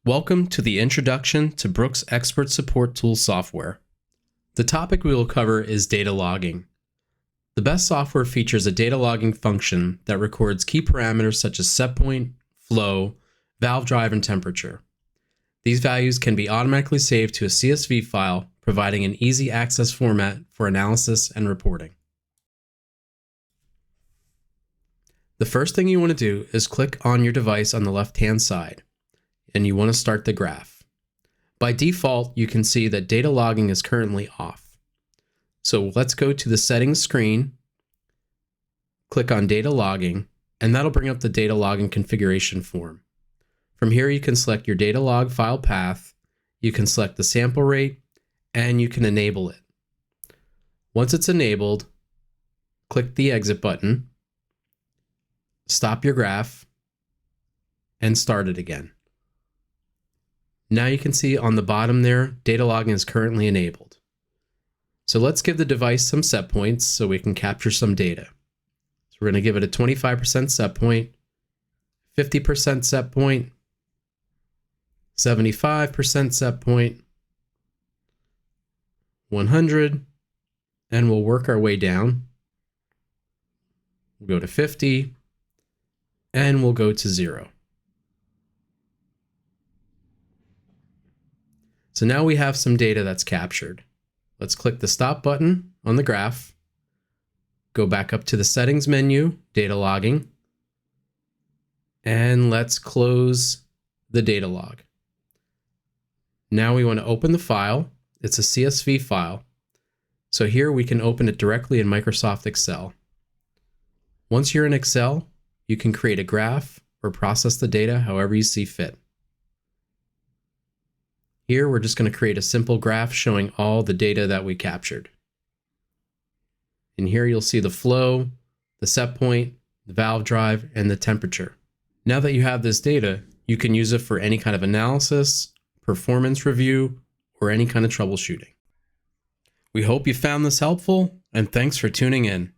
Welcome to the Introduction to Brooks Expert Support Tool software. The topic we will cover is data logging. The best software features a data logging function that records key parameters such as set point, flow, valve drive, and temperature. These values can be automatically saved to a CSV file, providing an easy access format for analysis and reporting. The first thing you want to do is click on your device on the left-hand side, and you want to start the graph. By default, you can see that data logging is currently off. So let's go to the settings screen, click on data logging, and that'll bring up the data logging configuration form. From here, you can select your data log file path, you can select the sample rate, and you can enable it. Once it's enabled, click the exit button, stop your graph, and start it again. Now you can see on the bottom there, data logging is currently enabled. So let's give the device some set points so we can capture some data. So we're going to give it a 25% set point, 50% set point, 75% set point, 100, and we'll work our way down. We'll go to 50, and we'll go to 0. So now we have some data that's captured. Let's click the stop button on the graph, go back up to the settings menu, data logging, and let's close the data log. Now we want to open the file. It's a CSV file. So here we can open it directly in Microsoft Excel. Once you're in Excel, you can create a graph or process the data however you see fit. Here, we're just going to create a simple graph showing all the data that we captured. And here you'll see the flow, the set point, the valve drive, and the temperature. Now that you have this data, you can use it for any kind of analysis, performance review, or any kind of troubleshooting. We hope you found this helpful, and thanks for tuning in.